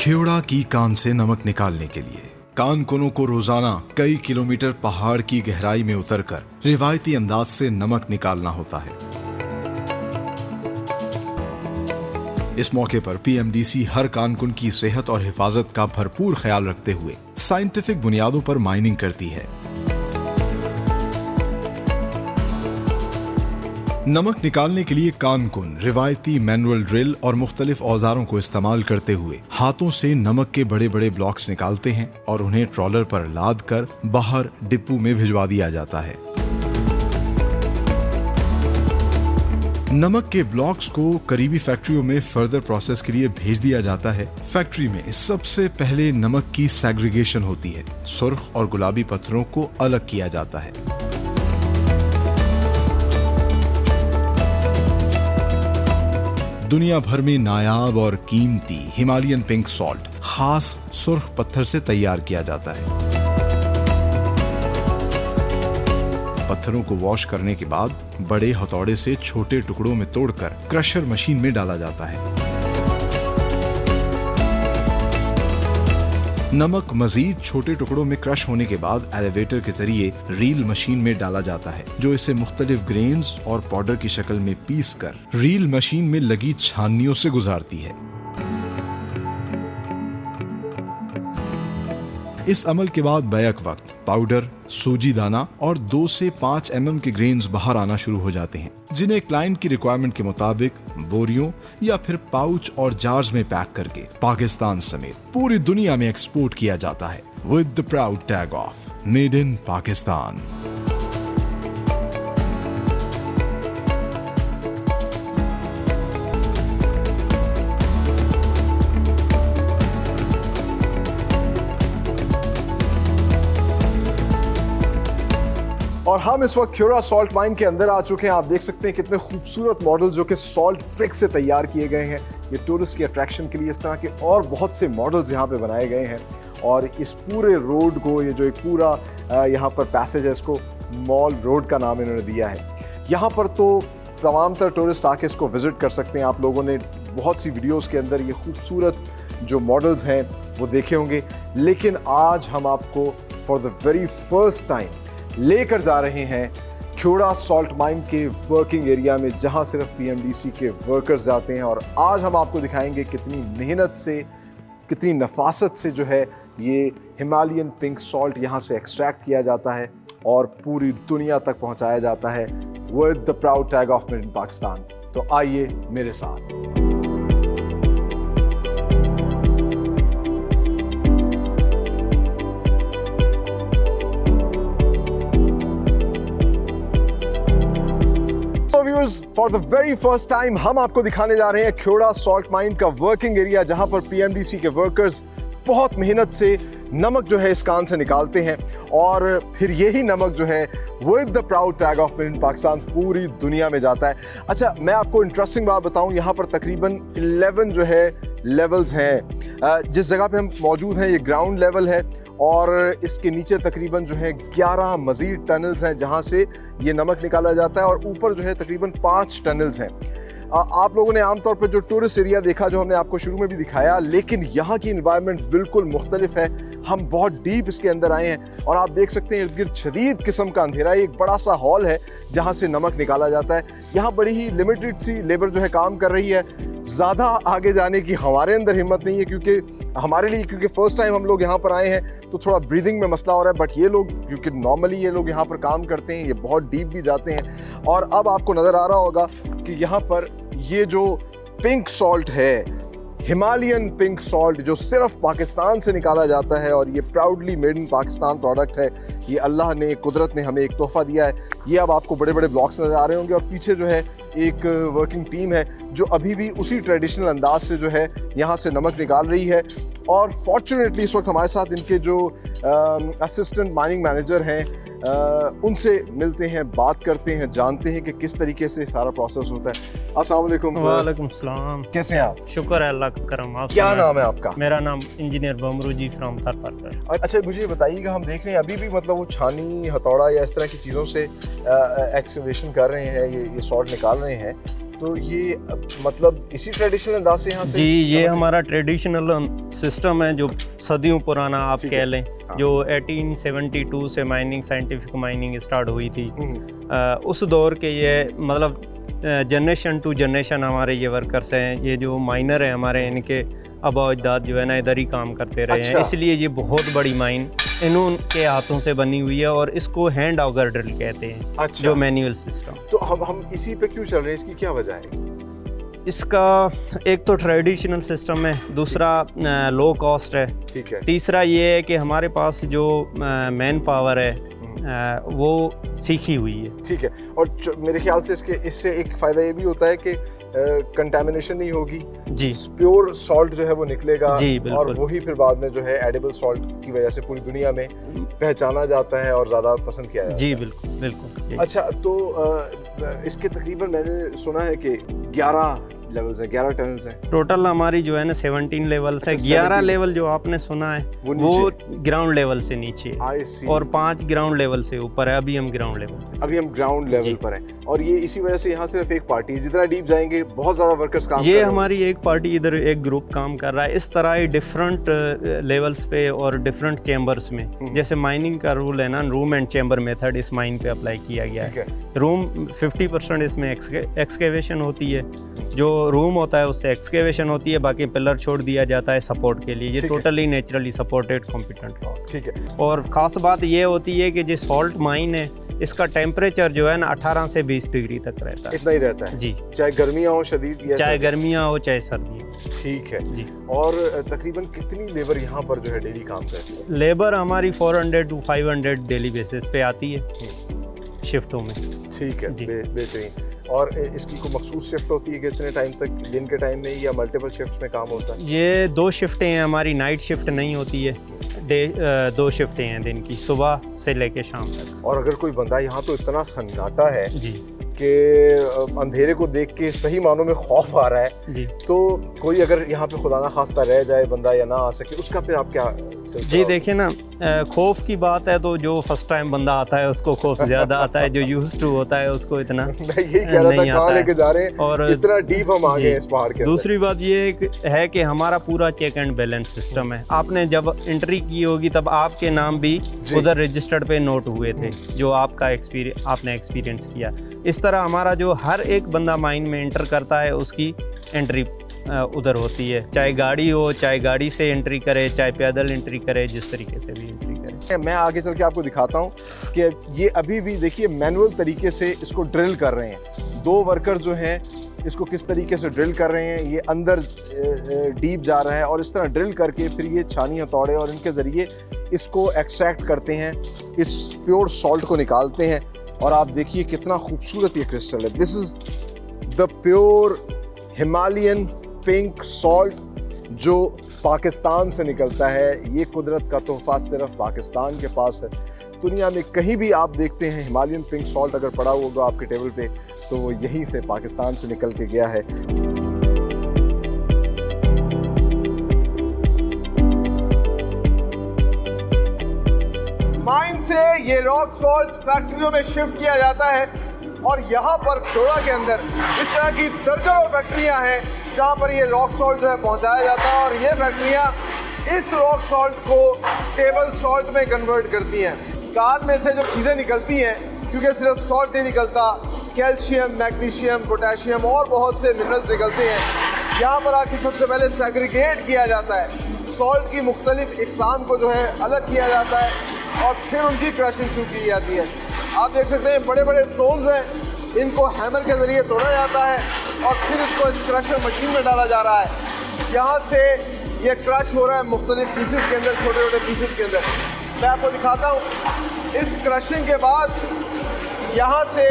ख्योड़ा की कान से नमक निकालने के लिए कानकुनों को रोजाना कई किलोमीटर पहाड़ की गहराई में उतरकर रिवायती अंदाज से नमक निकालना होता है। इस मौके पर पीएमडीसी हर कानकुन की सेहत और हिफाजत का भरपूर ख्याल रखते हुए साइंटिफिक बुनियादों पर माइनिंग करती है। नमक निकालने के लिए कानकुन रिवायती मैनुअल ड्रिल और मुख्तलिफ औजारों को इस्तेमाल करते हुए हाथों से नमक के बड़े बड़े ब्लॉक्स निकालते हैं और उन्हें ट्रॉलर पर लाद कर बाहर डिपो में भिजवा दिया जाता है। नमक के ब्लॉक्स को करीबी फैक्ट्रियों में फर्दर प्रोसेस के लिए भेज दिया जाता है। फैक्ट्री में सबसे पहले नमक की सेग्रीगेशन होती है। सुर्ख और गुलाबी पत्थरों को अलग किया जाता है। दुनिया भर में नायाब और कीमती हिमालयन पिंक सॉल्ट खास सुर्ख पत्थर से तैयार किया जाता है। पत्थरों को वॉश करने के बाद बड़े हथौड़े से छोटे टुकड़ों में तोड़कर क्रशर मशीन में डाला जाता है। नमक मजीद छोटे टुकड़ों में क्रश होने के बाद एलिवेटर के जरिए रील मशीन में डाला जाता है, जो इसे मुख्तलिफ ग्रेन्स और पाउडर की शक्ल में पीस कर रील मशीन में लगी छाननियों से गुजारती है। इस अमल के बाद बैक वक्त पाउडर, सूजी दाना और 2 से 5 mm के ग्रेन्स बाहर आना शुरू हो जाते हैं, जिन्हें क्लाइंट की रिक्वायरमेंट के मुताबिक बोरियों या फिर पाउच और जार्स में पैक करके पाकिस्तान समेत पूरी दुनिया में एक्सपोर्ट किया जाता है with the proud tag of made in Pakistan. और हम इस वक्त ख्योड़ा सॉल्ट माइन के अंदर आ चुके हैं। आप देख सकते हैं कितने खूबसूरत मॉडल जो कि सॉल्ट ब्रिक से तैयार किए गए हैं। ये टूरिस्ट की अट्रैक्शन के लिए इस तरह के और बहुत से मॉडल्स यहाँ पे बनाए गए हैं। और इस पूरे रोड को, ये जो एक पूरा यहाँ पर पैसेज है, इसको मॉल रोड का नाम इन्होंने दिया है। यहाँ पर तो तमाम तरह टूरिस्ट आके इसको विजिट कर सकते हैं। आप लोगों ने बहुत सी वीडियोज़ के अंदर ये खूबसूरत जो मॉडल्स हैं वो देखे होंगे, लेकिन आज हम आपको for the very first time लेकर जा रहे हैं ख्योड़ा सॉल्ट माइन के वर्किंग एरिया में, जहां सिर्फ पीएमडीसी के वर्कर्स जाते हैं। और आज हम आपको दिखाएंगे कितनी मेहनत से, कितनी नफासत से जो है ये हिमालयन पिंक सॉल्ट यहां से एक्सट्रैक्ट किया जाता है और पूरी दुनिया तक पहुंचाया जाता है with the proud tag of made in Pakistan. तो आइए मेरे साथ। For the very first time हम आपको दिखाने जा रहे हैं ख्योड़ा सॉल्ट माइन का वर्किंग एरिया, जहां पर पीएमडीसी के वर्कर्स बहुत मेहनत से नमक जो है इस कान से निकालते हैं और फिर यही नमक जो है with the proud tag of made in Pakistan पूरी दुनिया में जाता है। अच्छा, मैं आपको इंटरेस्टिंग बात बताऊं, यहाँ पर तकरीबन 11 जो है लेवल्स हैं। जिस जगह पे हम मौजूद हैं ये ग्राउंड लेवल है और इसके नीचे तकरीबन जो है 11 मजीद टनल्स हैं जहां से ये नमक निकाला जाता है और ऊपर जो है तकरीबन 5 टनल्स हैं। आप लोगों ने आमतौर पर जो टूरिस्ट एरिया देखा, जो हमने आपको शुरू में भी दिखाया, लेकिन यहाँ की इन्वायरमेंट बिल्कुल मुख्तलिफ है। हम बहुत डीप इसके अंदर आए हैं और आप देख सकते हैं इर्द गिर्द शदीद किस्म का अंधेरा है। एक बड़ा सा हॉल है जहाँ से नमक निकाला जाता है। यहाँ बड़ी ही लिमिटेड सी लेबर जो है काम कर रही है। ज़्यादा आगे जाने की हमारे अंदर हिम्मत नहीं है, क्योंकि फर्स्ट टाइम हम लोग यहाँ पर आए हैं तो थोड़ा ब्रीदिंग में मसला हो रहा है। बट ये लोग, क्योंकि नॉर्मली ये लोग यहाँ पर काम करते हैं, ये बहुत डीप भी जाते हैं। और अब आपको नज़र आ रहा होगा कि यहाँ पर ये जो पिंक सॉल्ट है, हिमालयन पिंक सॉल्ट, जो सिर्फ पाकिस्तान से निकाला जाता है और ये proudly made in Pakistan product है। ये अल्लाह ने, कुदरत ने हमें एक तोहफा दिया है। ये अब आपको बड़े बड़े ब्लॉक्स नज़र आ रहे होंगे और पीछे जो है एक वर्किंग टीम है जो अभी भी उसी ट्रेडिशनल अंदाज से जो है यहाँ से नमक निकाल रही है। और फॉर्चुनेटली इस वक्त हमारे साथ इनके जो असिस्टेंट माइनिंग मैनेजर हैं, उनसे मिलते हैं, बात करते हैं, जानते हैं कि किस तरीके से सारा प्रोसेस होता है। अस्सलाम वालेकुम। वालेकुम सलाम। कैसे हैं आप? शुक्र है अल्लाह का करम। आप क्या नाम है आपका? मेरा नाम इंजीनियर बमरूजी फ्रॉम थरपर। अच्छा, मुझे बताइएगा, हम देख रहे हैं अभी भी मतलब वो छानी, हथौड़ा या इस तरह की चीज़ों से एक्सकेवेशन कर रहे हैं, ये सॉल्ट निकाल रहे हैं। तो ये मतलब इसी ट्रेडिशनल अंदाज से यहाँ से जी, ये हमारा ट्रेडिशनल सिस्टम है जो सदियों पुराना आप ठीक कह है। लें, हाँ। जो 1872 से माइनिंग, साइंटिफिक माइनिंग स्टार्ट हुई थी। उस दौर के ये मतलब जनरेशन टू जनरेशन हमारे ये वर्कर्स हैं, ये जो माइनर हैं हमारे, इनके आबा अजदाद जो है ना इधर ही काम करते रहे हैं, अच्छा। इसलिए ये बहुत बड़ी माइन इनके हाथों से बनी हुई है और इसको हैंड ऑगर ड्रिल कहते हैं, अच्छा, जो मैनुअल सिस्टम। तो हम इसी पे क्यों चल रहे हैं, इसकी क्या वजह है? इसका एक तो ट्रेडिशनल सिस्टम है, दूसरा लो कॉस्ट है, ठीक है। तीसरा ये है कि हमारे पास जो मैन पावर है वो सीखी हुई है। ठीक है, और मेरे ख्याल से इससे एक फ़ायदा ये भी होता है कि कंटामिनेशन नहीं होगी, जी प्योर सॉल्ट जो है वो निकलेगा, जी, बिल्कुल। और वही फिर बाद में जो है एडिबल सॉल्ट की वजह से पूरी दुनिया में पहचाना जाता है और ज़्यादा पसंद किया जाता जी, है। बिल्कुल बिल्कुल, यही। अच्छा, तो इसके तकरीबन मैंने सुना है कि 11 लेवल्स हैं, 11 टनल्स हैं। टोटल हमारी जो है ना 17 लेवल्स है। अच्छा, 11 17 लेवल जो आपने सुना है वो वो ग्राउंड लेवल से नीचे है आई सी, और 5 ग्राउंड लेवल से ऊपर है। अभी हम ग्राउंड लेवल पे। अभी हम ग्राउंड लेवल जी। पर हैं, और ये इसी वजह से यहाँ सिर्फ एक पार्टी है। जितना डीप जाएंगे बहुत ज़्यादा वर्कर्स काम कर ये रहे हैं। हमारी एक पार्टी, इधर एक ग्रुप काम कर रहा है। इस तरह ही डिफरेंट लेवल्स पे और डिफरेंट चैम्बर्स में, जैसे माइनिंग का रूल है ना, रूम एंड चैम्बर मेथड इस माइन पे अप्लाई किया गया ठीक है। है। रूम 50% इसमें एक्सकेवेशन होती है, जो रूम होता है उससे एक्सकेवेशन होती है, बाकी पिलर छोड़ दिया जाता है सपोर्ट के लिए। ये ठीक है। Totally naturally supported competent rock. ठीक है। और ख़ास बात ये होती है कि जो सॉल्ट माइन है इसका टेम्परेचर जो है ना 18 से 20 डिग्री तक रहता है। इतना ही रहता है, जी, चाहे गर्मियाँ हो शदीद या चाहे सर्दी। गर्मियाँ हो चाहे सर्दियाँ। ठीक है। जी, और तकरीबन कितनी लेबर यहाँ पर जो है डेली काम करती है? लेबर हमारी 400 to 500 डेली बेसिस पे आती है शिफ्टों में। ठीक है, जी। बेहतरीन। और इसकी कोई मखसूस शिफ्ट होती है कि इतने टाइम तक, दिन के टाइम में, या मल्टीपल शिफ्ट्स में काम होता है? ये 2 शिफ्टें हैं हमारी, नाइट शिफ्ट नहीं होती है। 2 शिफ्टें हैं दिन की, सुबह से लेके शाम तक। और अगर कोई बंदा, यहाँ तो इतना सन्नाटा है जी कि अंधेरे को देख के सही मानों में खौफ आ रहा है, जी तो कोई अगर यहाँ पे खुदा ना खास्ता रह जाए बंदा या ना आ सके, उसका फिर आप क्या जी, देखिए ना, खौफ की बात है तो जो फर्स्ट टाइम बंदा आता है उसको खौफ ज़्यादा आता है, जो यूज्ड टू होता है उसको इतना मैं यही कह रहा था, नहीं कहाँ आता है। लेके जा रहे हैं, और इतना डीप हम आ गए जी। हैं इस पहाड़ के अंदर। दूसरी बात ये है कि हमारा पूरा चेक एंड बैलेंस सिस्टम है। आपने जब एंट्री की होगी तब आपके नाम भी जी। उधर रजिस्टर्ड पे नोट हुए थे, जो आपका आपने एक्सपीरियंस किया। इस तरह हमारा जो हर एक बंदा माइन में एंटर करता है उसकी एंट्री उधर होती है, चाहे गाड़ी हो, चाहे गाड़ी से एंट्री करे, चाहे पैदल एंट्री करे, जिस तरीके से भी एंट्री करे। मैं आगे चल के आपको दिखाता हूँ कि ये अभी भी देखिए मैनुअल तरीके से इसको ड्रिल कर रहे हैं। 2 वर्कर जो हैं इसको किस तरीके से ड्रिल कर रहे हैं, ये अंदर डीप जा रहा है, और इस तरह ड्रिल करके फिर ये छानी हथौड़े और इनके ज़रिए इसको एक्सट्रैक्ट करते हैं, इस प्योर सॉल्ट को निकालते हैं। और आप देखिए कितना खूबसूरत ये क्रिस्टल है। This is the pure Himalayan pink salt जो पाकिस्तान से निकलता है। ये कुदरत का तोहफा सिर्फ पाकिस्तान के पास है। दुनिया में कहीं भी आप देखते हैं हिमालयन पिंक सॉल्ट अगर पड़ा होगा आपके टेबल पे, तो वो यहीं से पाकिस्तान से निकल के गया है। माइन से ये रॉक सॉल्ट फैक्ट्रियों में शिफ्ट किया जाता है, और यहाँ पर खेड़ा के अंदर इस तरह की दर्जनों फैक्ट्रियाँ हैं जहाँ पर ये रॉक सॉल्ट जो है पहुँचाया जाता है, और ये फैक्ट्रियाँ इस रॉक सॉल्ट को टेबल सॉल्ट में कन्वर्ट करती हैं। कान में से जो चीज़ें निकलती हैं, क्योंकि सिर्फ सॉल्ट नहीं निकलता, कैल्शियम, मैग्नीशियम, पोटेशियम और बहुत से मिनरल्स निकलते हैं। यहाँ पर आके सबसे पहले सेग्रीगेट किया जाता है, सॉल्ट की मुख्तलिफ इकसाम को जो है अलग किया जाता है, और फिर उनकी क्रशिंग शुरू की जाती है। आप देख सकते हैं बड़े बड़े स्टोन्स हैं, इनको हैमर के ज़रिए तोड़ा जाता है और फिर इसको इस क्रशर मशीन में डाला जा रहा है। यहाँ से ये क्रश हो रहा है मुख्तलिफ पीसेस के अंदर, छोटे छोटे पीसेस के अंदर। मैं आपको दिखाता हूँ। इस क्रशिंग के बाद यहाँ से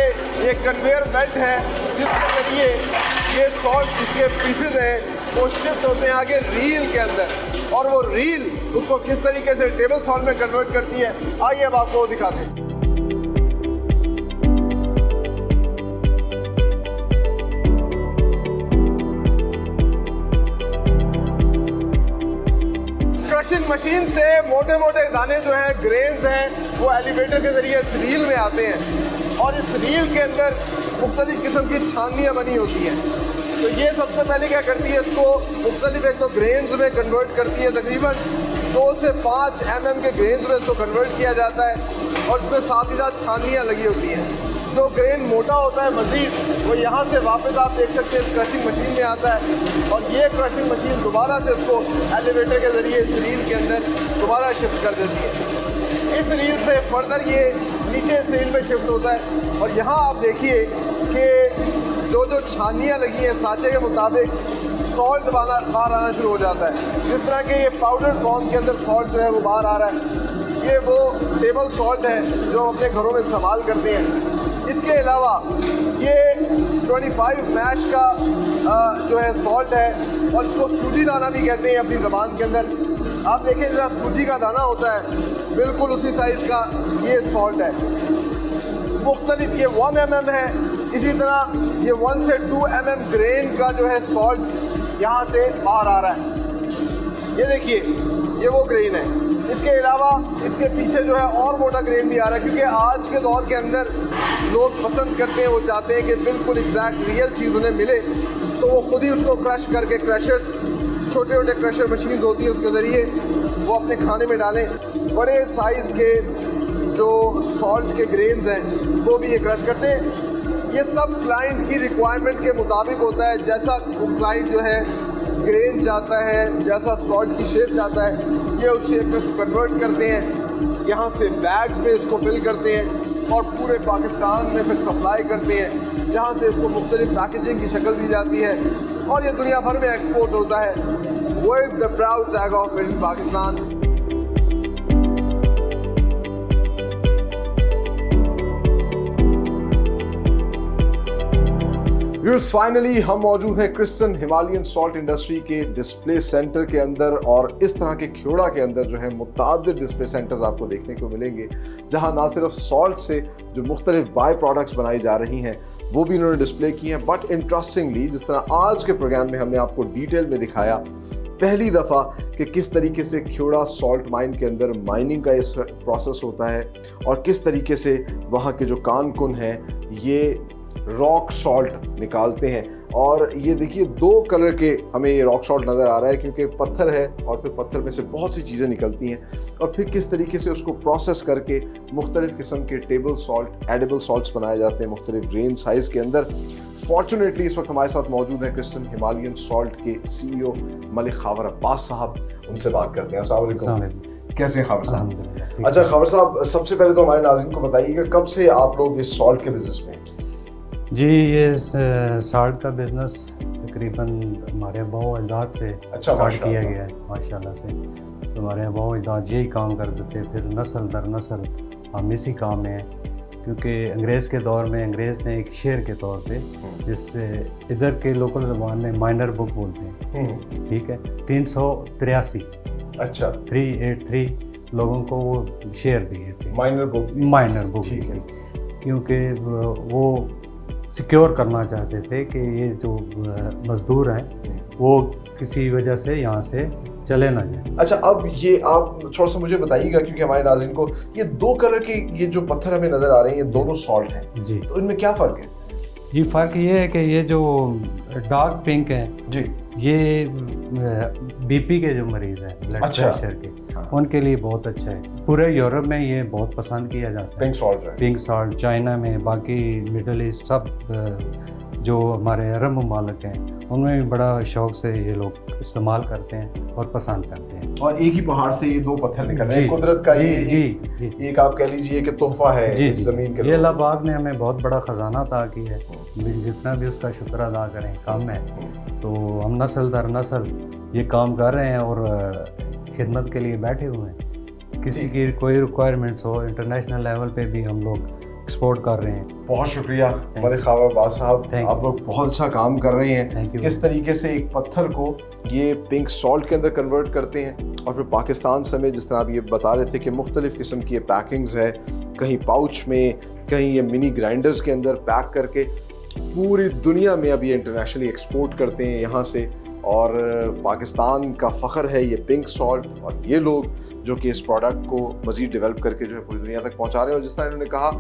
ये कन्वेयर बेल्ट है जिसके जरिए ये सॉल्ट जिसके पीसेस हैं वो शिफ्ट होते हैं आगे रील के अंदर, और वो रील उसको किस तरीके से टेबल सॉल्ट में कन्वर्ट करती है, आइए अब आपको दिखाते हैं। क्रशिंग मशीन से मोटे मोटे दाने जो हैं, ग्रेन्स हैं, वो एलिवेटर के जरिए इस रील में आते हैं, और इस रील के अंदर मुख्तलिफ किस्म की छानियाँ बनी होती हैं। तो ये सबसे पहले क्या करती है, इसको मुख्तलिफ एक तो ग्रेन्स में कन्वर्ट करती है। तकरीबन 2 से 5 mm के ग्रेन्स में इसको कन्वर्ट किया जाता है और इसमें साथ ही साथ छानियाँ लगी होती हैं। जो ग्रेन मोटा होता है मज़ीद, वो यहाँ से वापस आप देख सकते हैं इस क्रशिंग मशीन में आता है और ये क्रशिंग मशीन दोबारा से इसको एलिवेटर के ज़रिए इस रील के अंदर दोबारा शिफ्ट कर देती है। इस रील से फर्दर ये नीचे इस रील में शिफ्ट होता है और यहाँ आप देखिए कि जो छानियाँ लगी हैं सांचे के मुताबिक सॉल्ट बाहर आना शुरू हो जाता है। जिस तरह के ये पाउडर फॉर्म के अंदर सॉल्ट जो है वो बाहर आ रहा है, ये वो टेबल सॉल्ट है जो अपने घरों में इस्तेमाल करते हैं। इसके अलावा ये 25 मैश का जो है सॉल्ट है और इसको सूजी दाना भी कहते हैं अपनी ज़बान के अंदर। आप देखें जरा सूजी का दाना होता है बिल्कुल उसी साइज़ का ये सॉल्ट है। मुख्तलिफ ये 1 mm है, इसी तरह ये 1 से 2 mm ग्रेन का जो है सॉल्ट यहाँ से बाहर आ रहा है। ये देखिए ये वो ग्रेन है। इसके अलावा इसके पीछे जो है और मोटा ग्रेन भी आ रहा है, क्योंकि आज के दौर के अंदर लोग पसंद करते हैं, वो चाहते हैं कि बिल्कुल एग्जैक्ट रियल चीज़ उन्हें मिले, तो वो खुद ही उसको क्रश करके क्रशर्स, छोटे छोटे क्रशर मशीन होती है उसके ज़रिए वो अपने खाने में डालें। बड़े साइज़ के जो सॉल्ट के ग्रेन्स हैं वो भी ये क्रश करते हैं। ये सब क्लाइंट की रिक्वायरमेंट के मुताबिक होता है। जैसा वो क्लाइंट जो है ग्रेन चाहता है, जैसा सॉल्ट की शेप चाहता है, ये उस शेप में कन्वर्ट करते हैं। यहाँ से बैग्स में इसको फिल करते हैं और पूरे पाकिस्तान में फिर सप्लाई करते हैं, जहाँ से इसको मुख्तलिफ पैकेजिंग की शक्ल दी जाती है और ये दुनिया भर में एक्सपोर्ट होता है with the proud tag of made in Pakistan. Finally हम मौजूद हैं क्रिस्टन हिमालयन सॉल्ट इंडस्ट्री के डिस्प्ले सेंटर के अंदर और इस तरह के ख्योड़ा के अंदर जो है मुतादिद डिस्प्ले सेंटर्स आपको देखने को मिलेंगे, जहां ना सिर्फ सॉल्ट से जो मुख्तलिफ बाय प्रोडक्ट्स बनाई जा रही हैं वो भी इन्होंने डिस्प्ले की हैं, बट इंटरेस्टिंगली जिस तरह आज के प्रोग्राम में हमने आपको डिटेल में दिखाया पहली दफ़ा कि किस तरीके से ख्योड़ा सॉल्ट माइन के अंदर माइनिंग का इस प्रोसेस होता है और किस तरीके से वहाँ के जो कान कुन हैं ये रॉक सॉल्ट निकालते हैं। और ये देखिए 2 कलर के हमें ये रॉक सॉल्ट नज़र आ रहा है, क्योंकि पत्थर है और फिर पत्थर में से बहुत सी चीज़ें निकलती हैं और फिर किस तरीके से उसको प्रोसेस करके मुख्तलिफ़ किस्म के टेबल सॉल्ट, एडिबल सॉल्ट्स बनाए जाते हैं मुख्तलिफ ग्रेन साइज़ के अंदर। फॉर्चुनेटली इस वक्त हमारे साथ मौजूद है क्रिस्टन हिमालयन सॉल्ट के CEO मलिक खावर अब्बास साहब। उनसे बात करते हैं। अस्सलाम वालेकुम, कैसे हैं खावर साहब? अच्छा खावर साहब, सबसे पहले तो हमारे नाज़रीन को बताइएगा कब से आप लोग इस सॉल्ट के बिज़नेस में? जी, ये सॉल्ट का बिज़नेस तकरीबन हमारे अबू अजदाद से स्टार्ट किया गया है माशाल्लाह से। तो हमारे अबू अजदाद यही काम करते थे, फिर नस्ल दर नस्ल हम इसी काम में हैं, क्योंकि अंग्रेज़ के दौर में अंग्रेज़ ने एक शेर के तौर पे, जिससे इधर के लोकल ज़बान में माइनर बुक बोलते हैं, ठीक है, 383 अच्छा 383 लोगों को वो शेर दिए थे, माइनर बुक ठीक है, क्योंकि वो सिक्योर करना चाहते थे कि ये जो मज़दूर हैं वो किसी वजह से यहाँ से चले ना जाए। अच्छा, अब ये आप थोड़ा सा मुझे बताइएगा, क्योंकि हमारे नाज़रीन को ये 2 कलर के ये जो पत्थर हमें नज़र आ रहे हैं ये दोनों सॉल्ट हैं जी, तो इनमें क्या फ़र्क है? जी, फ़र्क ये है कि ये जो डार्क पिंक हैं जी, ये BP के जो मरीज़ हैं, ब्लड प्रेशर के, उनके लिए बहुत अच्छा है। पूरे यूरोप में ये बहुत पसंद किया जाता है, पिंक सॉल्ट। चाइना में, बाकी मिडल ईस्ट, सब जो हमारे अरब ममालिक हैं उनमें भी बड़ा शौक़ से ये लोग इस्तेमाल करते हैं और पसंद करते हैं। और एक ही पहाड़ से ये 2 पत्थर निकल रहे हैं, कुदरत का ये एक आप कह लीजिए कि तोहफा है इस ज़मीन के। ये अल्लाह पाक ने हमें बहुत बड़ा ख़जाना अता किया है, जितना भी उसका शुक्र अदा करें कम है। तो हम नस्ल दर नस्ल ये काम कर रहे हैं और खिदमत के लिए बैठे हुए हैं। किसी की कोई रिक्वायरमेंट्स हो, इंटरनेशनल लेवल पे भी हम लोग एक्सपोर्ट कर रहे हैं। बहुत शुक्रिया मलिक खावर अब्बास साहब, आप लोग बहुत अच्छा काम कर रहे हैं। किस तरीके से एक पत्थर को ये पिंक सॉल्ट के अंदर कन्वर्ट करते हैं और फिर पाकिस्तान समेत, जिस तरह आप ये बता रहे थे कि मुख्तलिफ़ किस्म की ये पैकिंग्स है, कहीं पाउच में, कहीं ये मिनी ग्राइंडर्स के अंदर पैक करके पूरी दुनिया में अब ये इंटरनेशनली एक्सपोर्ट करते हैं यहाँ से। और पाकिस्तान का फ़ख्र है ये पिंक सॉल्ट और ये लोग जो कि इस प्रोडक्ट को मज़ीद डेवलप करके जो है पूरी दुनिया तक पहुँचा रहे हैं। और जिस तरह इन्होंने कहा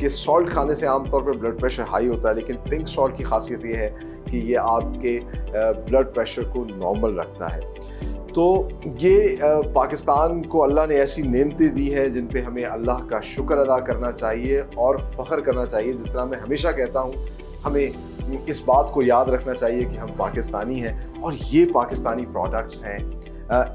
कि सॉल्ट खाने से आमतौर पर ब्लड प्रेशर हाई होता है, लेकिन पिंक सॉल्ट की खासियत ये है कि ये आपके ब्लड प्रेशर को नॉर्मल रखता है। तो ये पाकिस्तान को अल्लाह ने ऐसी नेमतें दी हैं जिन पे हमें अल्लाह का शुक्र अदा करना चाहिए और फ़ख्र करना चाहिए। जिस तरह मैं हमेशा कहता हूँ, हमें इस बात को याद रखना चाहिए कि हम पाकिस्तानी हैं और ये पाकिस्तानी प्रोडक्ट्स हैं।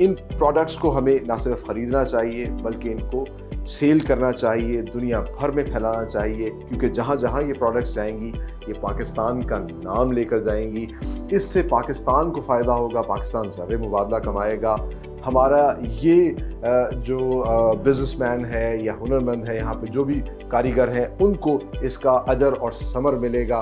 इन प्रोडक्ट्स को हमें ना सिर्फ ख़रीदना चाहिए बल्कि इनको सेल करना चाहिए, दुनिया भर में फैलाना चाहिए, क्योंकि जहाँ जहाँ ये प्रोडक्ट्स जाएंगी ये पाकिस्तान का नाम लेकर जाएंगी। इससे पाकिस्तान को फ़ायदा होगा, पाकिस्तान ज़र मुबादला कमाएगा। हमारा ये जो बिज़नेसमैन है या हुनरमंद है, यहाँ पे जो भी कारीगर हैं, उनको इसका अजर और समर मिलेगा।